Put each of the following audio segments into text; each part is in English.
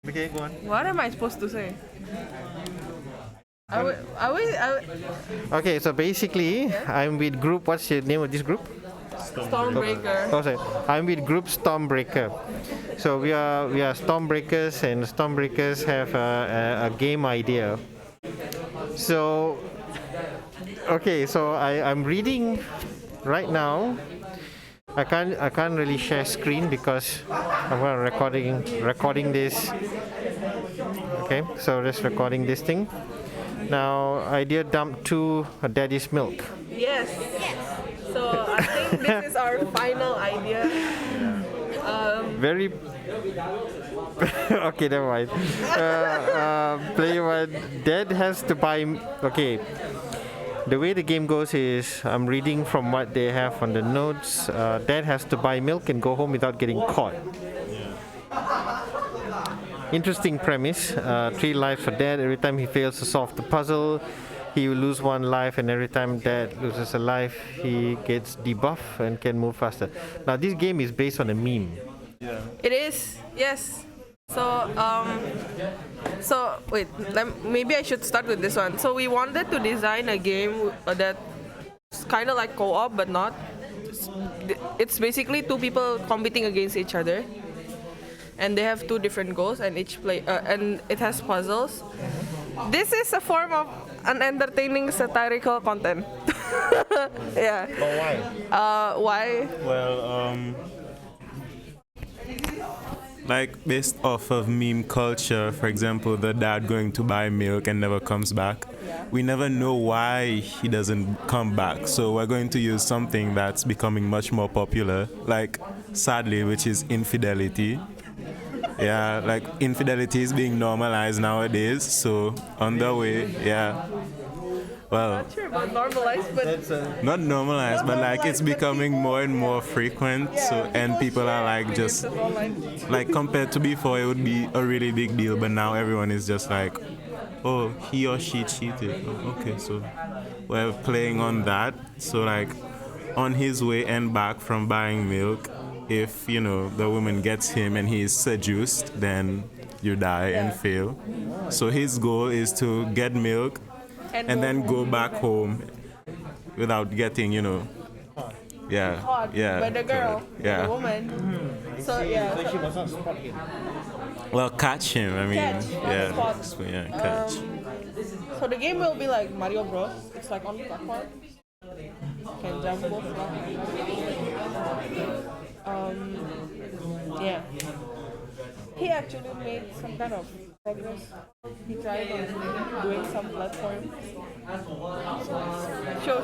Okay, go on. What am I supposed to say? Okay, so basically, I'm with group. What's the name of this group? Stormbreaker. Oh, sorry. I'm with group Stormbreaker. So we are Stormbreakers, and Stormbreakers have a game idea. So okay, so I'm reading right now. I can't really share screen because I'm gonna recording this. Okay, so just recording this thing. Now idea dump to daddy's milk. Yes. So I think this is our final idea. Very okay, never mind. Player one, dad has to buy. Okay, the way the game goes is I'm reading from what they have on the notes. Dad has to buy milk and go home without getting caught. Interesting premise. 3 lives for dad. Every time he fails to solve the puzzle, he will lose 1 life, and every time dad loses a life, he gets debuff and can move faster. Now, this game is based on a meme. It is, yes. So wait, maybe I should start with this one. So we wanted to design a game that's kind of like co-op, but not. It's basically 2 people competing against each other, and they have 2 different goals, and and it has puzzles. This is a form of an entertaining satirical content. Yeah. But why? Why? Well, like based off of meme culture, for example, the dad going to buy milk and never comes back. We never know why he doesn't come back. So we're going to use something that's becoming much more popular, like sadly, which is infidelity. Yeah, like infidelity is being normalized nowadays. So on the way, yeah. Well, Not sure about normalized, but not normalized, but like it's becoming more and more frequent. So and people are like just like compared to before, it would be a really big deal, but now everyone is just like, oh, he or she cheated. Oh, okay, so we're playing on that. So like on his way and back from buying milk, if the woman gets him and he is seduced, then you die and fail. So his goal is to get milk and then go back home without getting, yeah, caught yeah, by the girl, yeah. the woman. So yeah. So she must not spot him. Well, catch him. I mean, Catch, not yeah, spot. yeah, catch. So the game will be like Mario Bros. It's like on platform. Can jump both. Yeah. He actually made some kind of progress. He tried on doing some platform. Show.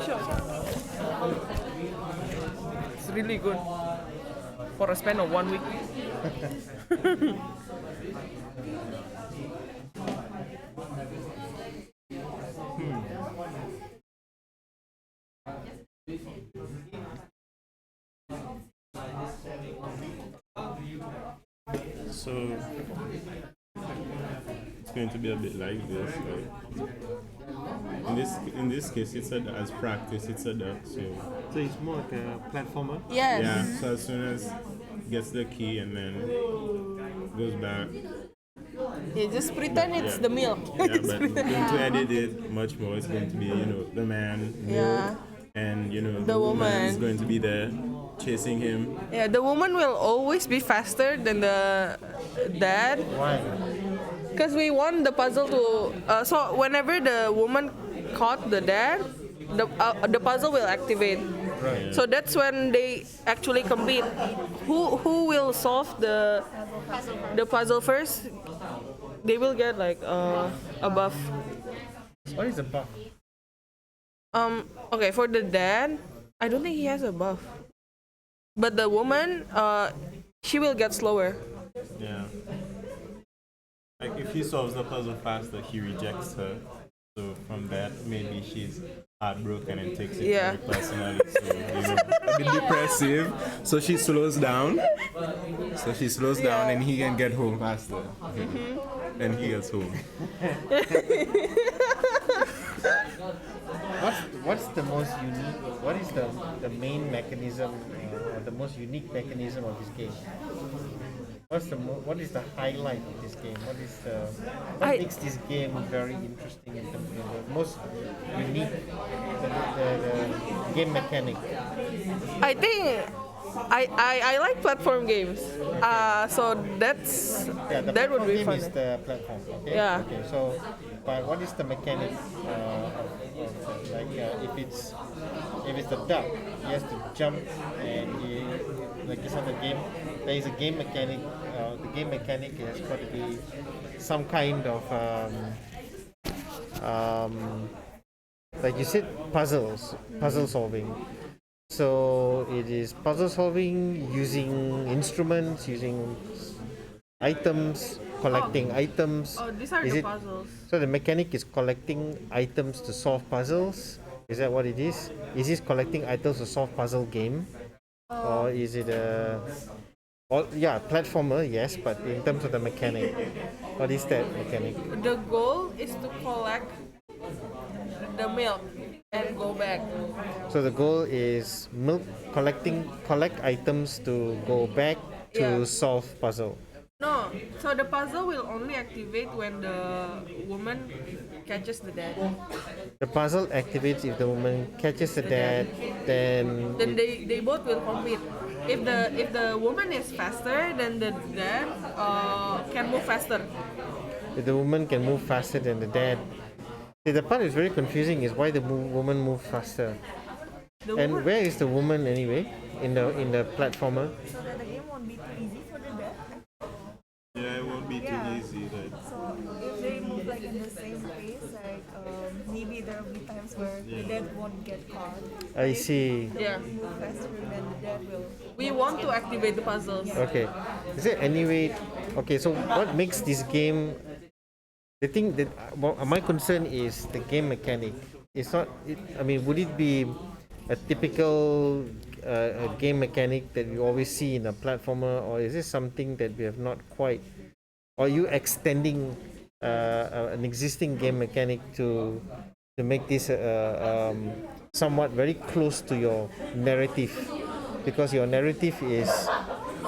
It's really good for a span of 1 week. So it's going to be a bit like this. Right? In this case, it's as practice. It's a duck. So it's more like a platformer. Yes. yeah. So as soon as gets the key and then goes back. Yeah, just pretend it's the milk. Yeah, but going to edit it much more. It's going to be the man. Yeah. And The woman. is going to be there chasing him. Yeah, the woman will always be faster than the dad. Why? Because we want the puzzle to. So whenever the woman caught the dad, the puzzle will activate. Right. So that's when they actually compete. Who will solve the puzzle first? They will get like a buff. What is the buff? Okay, for the dad, I don't think he has a buff. But the woman, she will get slower. Yeah. Like if he solves the puzzle faster, he rejects her. So from that, maybe she's heartbroken and takes it Yeah. very personally. So a bit depressive. So she slows down. Yeah. And he can get home faster. And he gets home. What's the most unique? What is the main mechanism or the most unique mechanism of this game? what is the highlight of this game? What I makes this game very interesting in terms of the most unique the game mechanic? I think I like platform games. So Yeah, the that would platform be game fun. is the platform. Okay. Yeah. Okay. So, but what is the mechanic if it's the duck, he has to jump and like it's on the game. There is a game mechanic. The game mechanic has got to be some kind of like you said, puzzle solving. So it is puzzle solving using instruments, using items, collecting items. Oh, these are Is the it puzzles. so the mechanic is collecting items to solve puzzles? Is that what it is? Is this collecting items to solve puzzle game? Or is it a yeah, platformer, yes, but in terms of the mechanic, what is that mechanic? The goal is to collect the milk and go back. So the goal is collect items to go back to Yeah. solve puzzle. No, so the puzzle will only activate when the woman catches the dad. The puzzle activates if the woman catches the dad, then Then they both will compete. If the woman is faster, then the dad can move faster. if the woman can move faster than the dad. See, the part is very confusing is why the woman moves faster. The And woman, where is the woman anyway in the platformer? So that the game won't be too easy for the dad. Yeah, it won't be too Yeah. easy. Like, So if they move like in the same pace, like maybe there will be times where the dad won't get caught. I see. yeah. Move faster, then the dad will. We want to activate the puzzles. Okay. Is there any way? Okay, so what makes this game? The thing that my concern is the game mechanic. It's not. I mean, would it be a typical a game mechanic that we always see in a platformer, or is this something that we have not quite? Or are you extending an existing game mechanic to make this somewhat very close to your narrative? Because your narrative is,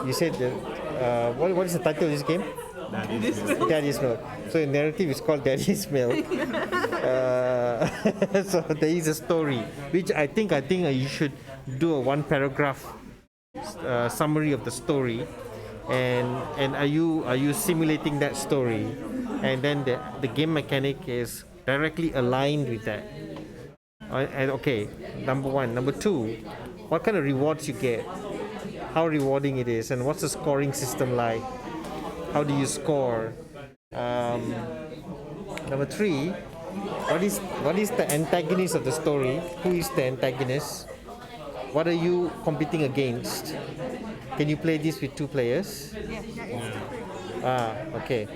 you said that what is the title of this game? Daddy's Milk. So your narrative is called Daddy's Milk. So there is a story, which I think you should do a one paragraph summary of the story, and are you simulating that story, and then the game mechanic is directly aligned with that. And okay, number one. Number two, what kind of rewards you get, how rewarding it is, and what's the scoring system like? How do you score? Number three, what is the antagonist of the story? Who is the antagonist? What are you competing against? Can you play this with two players? Okay.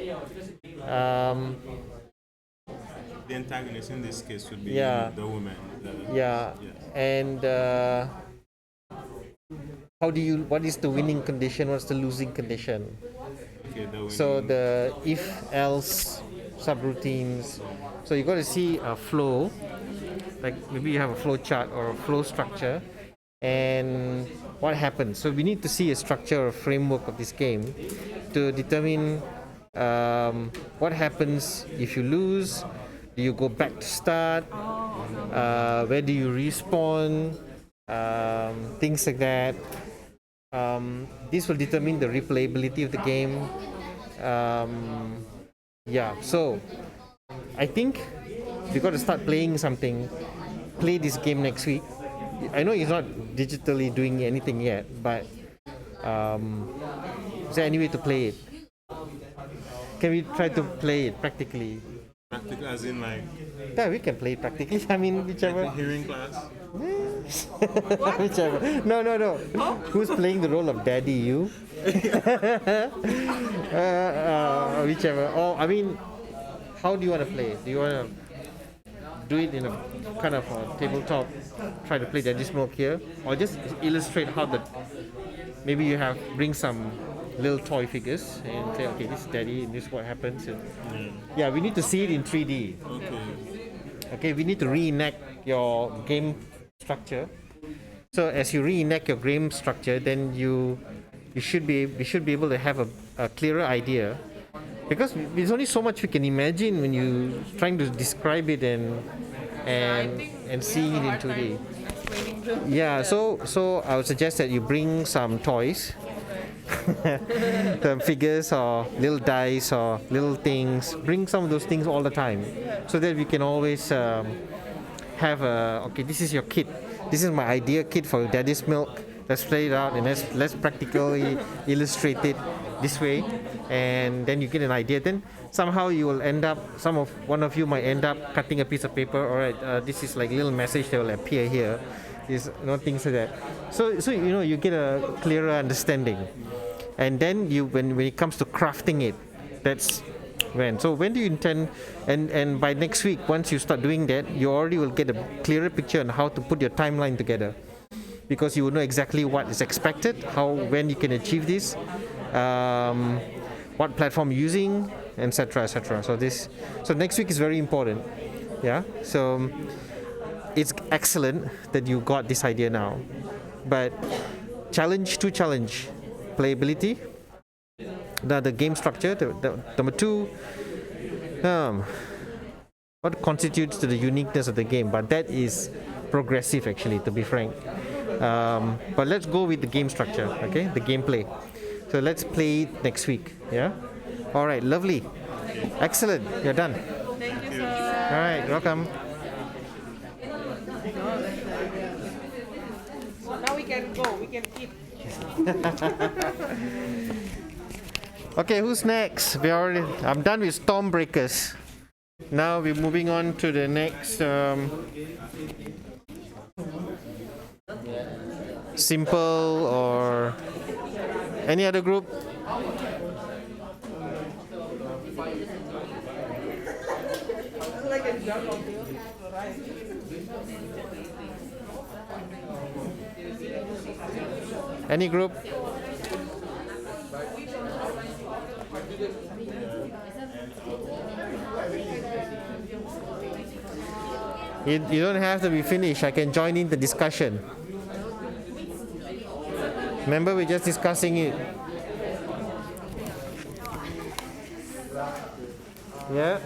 the antagonist in this case would be Yeah. the woman. Yeah, and what is the winning condition? What's the losing condition? Okay, the So the if else subroutines. So you got to see a flow, like maybe you have a flow chart or a flow structure, and what happens. So we need to see a structure or framework of this game to determine what happens if you lose. Do you go back to start? Where do you respawn? Things like that. This will determine the replayability of the game. Yeah, so I think we got to start playing something. Play this game next week. I know he's not digitally doing anything yet, but is there any way to play it? Can we try to play it practically? practical as in like Yeah, we can play it practically. I mean, whichever. hearing class. Whichever. No. Who's playing the role of daddy? You? Whichever. Oh, I mean, how do you want to play it? Do you want to do it in a kind of a tabletop, try to play Daddy's Milk here, or just illustrate how the maybe you have bring some little toy figures and say, okay, this is Daddy, and this is what happens. And, yeah, we need to see it in 3D. Okay. Okay, we need to reenact your game structure. So as you reenact your game structure, then you we should be able to have a clearer idea, because there's only so much we can imagine when you trying to describe it and seeing it in 2D. Yeah, so I would suggest that you bring some toys, the figures or little dice or little things. Bring some of those things all the time, so that we can always have okay, this is your kit. This is my idea kit for Daddy's Milk. Let's play it out and let's practically illustrate it this way, and then you get an idea. Then somehow you will end up, one of you might end up cutting a piece of paper. All right, this is like a little message that will appear here. Is things like that. So you get a clearer understanding, and then when it comes to crafting it, that's when. So when do you intend? And by next week, once you start doing that, you already will get a clearer picture on how to put your timeline together, because you will know exactly what is expected, when you can achieve this, what platform you're using, etc., etc. So next week is very important. Yeah. So it's excellent that you got this idea now, but challenge playability, the game structure, the number two, what constitutes to the uniqueness of the game, but that is progressive actually, to be frank. But let's go with the game structure, okay, the gameplay. So let's play it next week. Yeah. All right, lovely, excellent, you're done. Thank you, sir. All right, welcome. So now we can go. We can eat. Okay, who's next? I'm done with Stormbreakers. Now we're moving on to the next simple or any other group. Any group? You don't have to be finished. I can join in the discussion. Remember, we're just discussing it. Yeah.